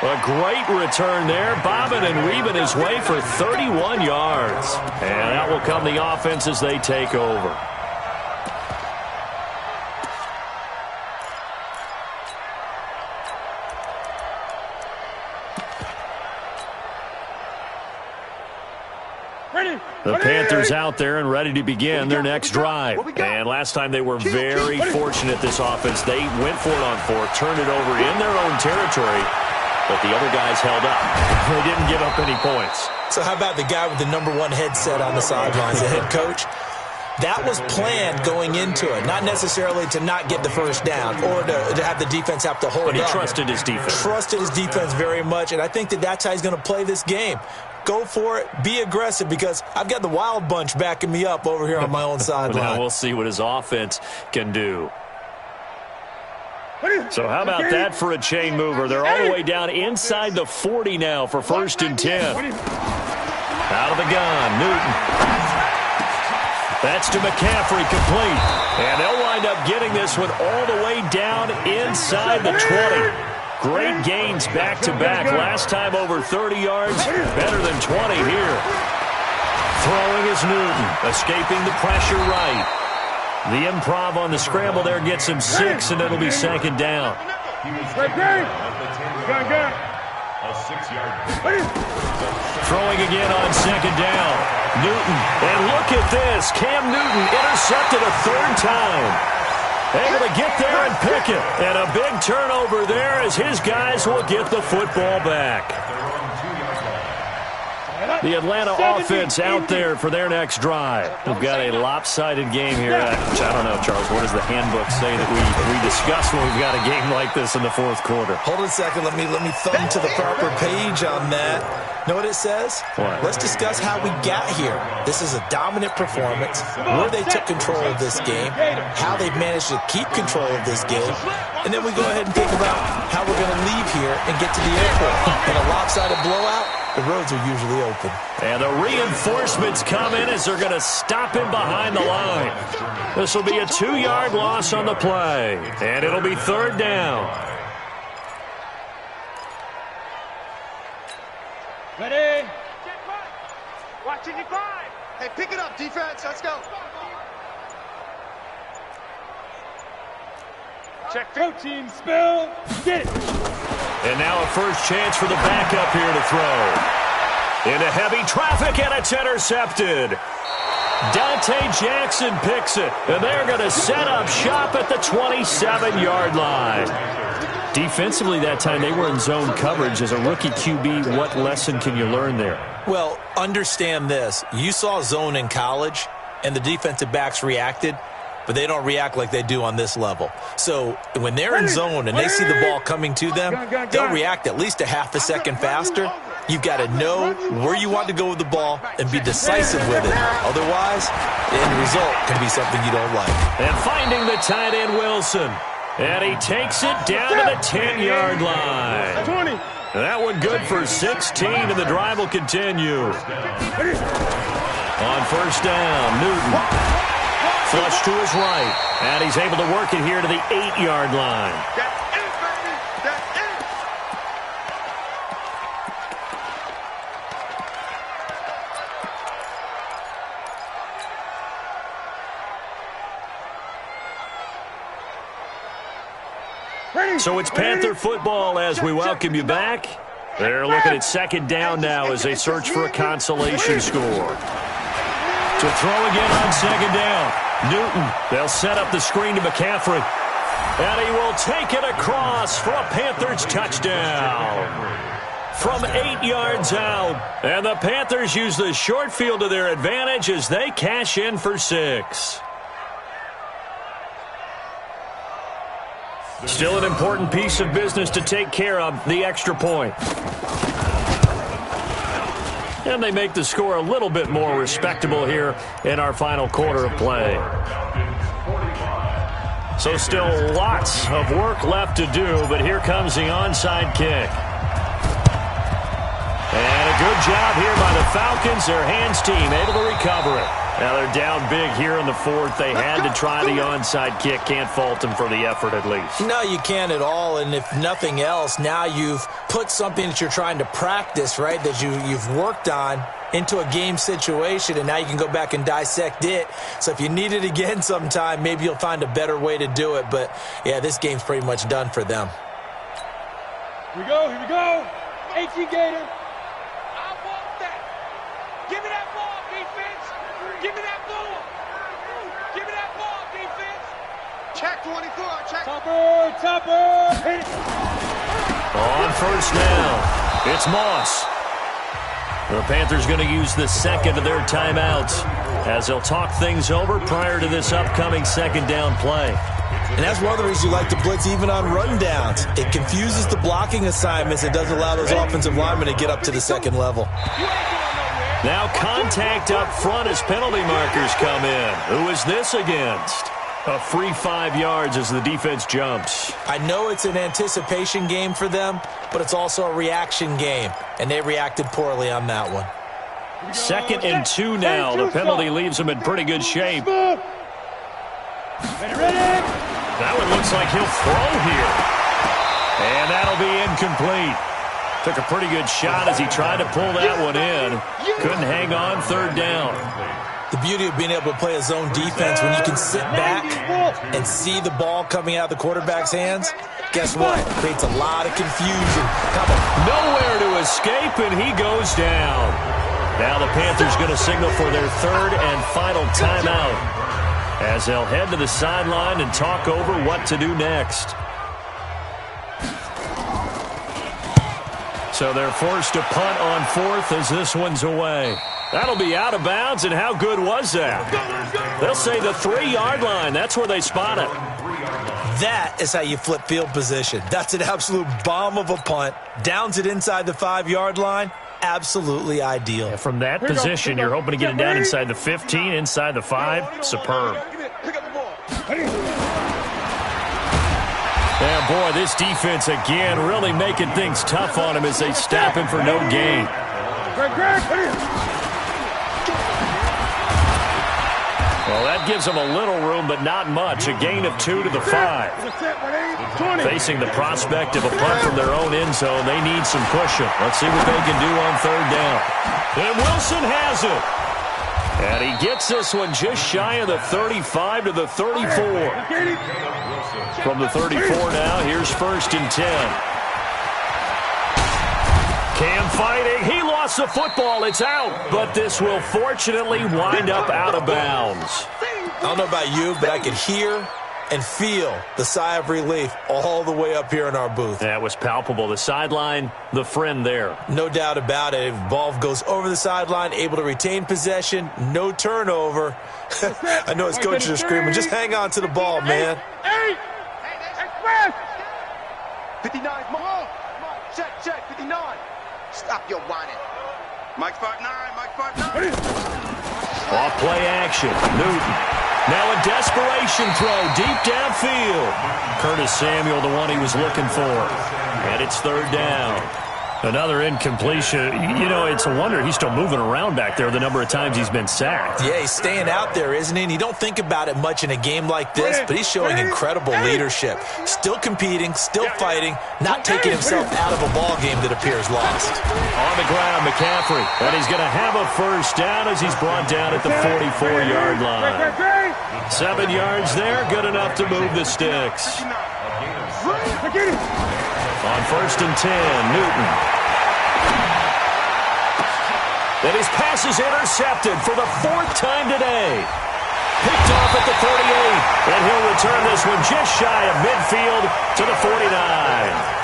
A great return there, bobbing and weaving his way for 31 yards. And that will come the offense as they take over. The Panthers out there and ready to begin their next drive. And last time they were very fortunate, this offense. They went for it on 4, turned it over in their own territory, but the other guys held up. They didn't give up any points. So how about the guy with the #1 headset on the sidelines, the head coach? That was planned going into it, not necessarily to not get the first down or to have the defense have to hold up. But he trusted his defense. Trusted his defense very much, and I think that's how he's going to play this game. Go for it. Be aggressive, because I've got the Wild Bunch backing me up over here on my own sideline. Now we'll see what his offense can do. So how about that for a chain mover? They're all the way down inside the 40 now for 1st and 10. Out of the gun, Newton. That's to McCaffrey, complete. And they'll wind up getting this one all the way down inside the 20. Great gains back-to-back. Last time over 30 yards, better than 20 here. Throwing is Newton, escaping the pressure right. The improv on the scramble there gets him 6, and it'll be 2nd down. Throwing again on 2nd down. Newton, and look at this. Cam Newton intercepted a 3rd time. Able to get there and pick it. And a big turnover there as his guys will get the football back. The Atlanta offense out there for their next drive. We've got a lopsided game here. Which I don't know, Charles. What does the handbook say that we discuss when we've got a game like this in the 4th quarter? Hold on a second. Let me thumb to the proper page on that. Know what it says? What? Let's discuss how we got here. This is a dominant performance, where they took control of this game, how they've managed to keep control of this game, and then we go ahead and think about how we're going to leave here and get to the airport. In a lopsided blowout, the roads are usually open. And the reinforcements come in as they're going to stop him behind the line. This will be a 2-yard loss on the play, and it'll be 3rd down. Ready? Watching you 5. Hey, pick it up, defense. Let's go. Check. Go, team. Spill. Get it. And now a first chance for the backup here to throw. Into heavy traffic, and it's intercepted. Dante Jackson picks it, and they're going to set up shop at the 27-yard line. Defensively that time, they were in zone coverage. As a rookie QB, what lesson can you learn there? Well, understand this. You saw zone in college, and the defensive backs reacted, but they don't react like they do on this level. So when they're in zone and they see the ball coming to them, they'll react at least a half a second faster. You've got to know where you want to go with the ball and be decisive with it. Otherwise, the end result can be something you don't like. And finding the tight end, Wilson. And he takes it down to the 10-yard line. 20. That one good for 16, and the drive will continue. On first down, Newton. Flush to his right. And he's able to work it here to the 8-yard line. That's it, baby. That's it. So it's Panther football as we welcome you back. They're looking at 2nd down now as they search for a consolation score. To throw again on 2nd down. Newton, they'll set up the screen to McCaffrey. And he will take it across for a Panthers touchdown. From 8 yards out. And the Panthers use the short field to their advantage as they cash in for 6. Still an important piece of business to take care of, the extra point. And they make the score a little bit more respectable here in our final quarter of play. So still lots of work left to do, but here comes the onside kick. And a good job here by the Falcons. Their hands team able to recover it. Now they're down big here in the fourth. They had to try the onside kick. Can't fault them for the effort at least. No, you can't at all. And if nothing else, now you've put something that you're trying to practice, right, that you've worked on into a game situation, and now you can go back and dissect it. So if you need it again sometime, maybe you'll find a better way to do it. But, yeah, this game's pretty much done for them. Here we go, here we go. 18 Gator. I want that. Give me that ball, defense. Give me that ball. Give me that ball, defense. Check 24, check. Topper. Hit it. On first down, it's Moss. The Panthers going to use the second of their timeouts as they'll talk things over prior to this upcoming second down play. And that's one of the reasons you like to blitz even on rundowns. It confuses the blocking assignments. It doesn't allow those offensive linemen to get up to the second level. Now contact up front as penalty markers come in. Who is this against? A free 5 yards as the defense jumps. I know it's an anticipation game for them, but it's also a reaction game, and they reacted poorly on that one. 2nd and 2 now. The penalty leaves them in pretty good shape. Ready. That one looks like he'll throw here. And that'll be incomplete. Took a pretty good shot as he tried to pull that one in. Couldn't hang on, 3rd down. The beauty of being able to play a zone defense when you can sit back and see the ball coming out of the quarterback's hands, guess what? It creates a lot of confusion. Nowhere to escape, and he goes down. Now the Panthers going to signal for their 3rd and final timeout as they'll head to the sideline and talk over what to do next. So they're forced to punt on 4th as this one's away. That'll be out of bounds, and how good was that? They'll say the 3-yard line. That's where they spot it. That is how you flip field position. That's an absolute bomb of a punt. Downs it inside the 5-yard line. Absolutely ideal. Yeah, from that position, you're hoping to get it down inside the 15, inside the 5. Superb. Yeah, boy, this defense again really making things tough on him as they stop him for no gain. Well, that gives them a little room, but not much. A gain of 2 to the 5. Facing the prospect of a punt from their own end zone, they need some cushion. Let's see what they can do on 3rd down. And Wilson has it. And he gets this one just shy of the 35 to the 34. From the 34 now, here's 1st and 10. Cam fighting. He lost the football. It's out. But this will fortunately wind up out of bounds. I don't know about you, but I could hear and feel the sigh of relief all the way up here in our booth. That was palpable. The sideline, the friend there. No doubt about it. If ball goes over the sideline, able to retain possession, no turnover. I know his coaches are screaming, just hang on to the ball, man. 59, come on. Check, 59. Stop your whining. Mike 5'9", Mike 5'9". Off play action. Newton. Now a desperation throw deep downfield. Curtis Samuel, the one he was looking for. And it's 3rd down. Another incompletion. You know, it's a wonder he's still moving around back there the number of times he's been sacked. Yeah, he's staying out there, isn't he? And you don't think about it much in a game like this, but he's showing incredible leadership. Still competing, still fighting, not taking himself out of a ball game that appears lost. On the ground, McCaffrey. And he's going to have a 1st down as he's brought down at the 44-yard line. 7 yards there, good enough to move the sticks. On 1st and 10, Newton. And his pass is intercepted for the 4th time today. Picked off at the 38, and he'll return this one just shy of midfield to the 49.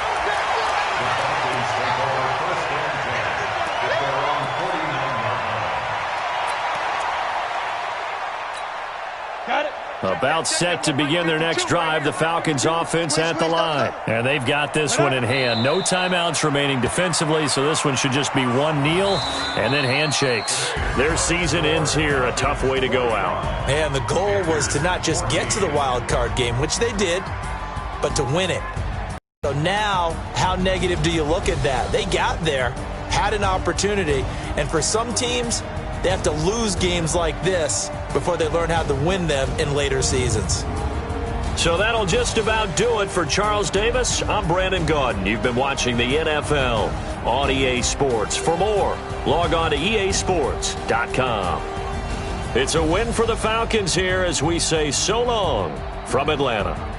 About set to begin their next drive, the Falcons offense at the line. And they've got this one in hand. No timeouts remaining defensively, so this one should just be one kneel and then handshakes. Their season ends here, a tough way to go out. And the goal was to not just get to the wild card game, which they did, but to win it. So now, how negative do you look at that? They got there, had an opportunity, and for some teams, they have to lose games like this before they learn how to win them in later seasons. So that'll just about do it for Charles Davis. I'm Brandon Gaudin. You've been watching the NFL on EA Sports. For more, log on to easports.com. It's a win for the Falcons here as we say so long from Atlanta.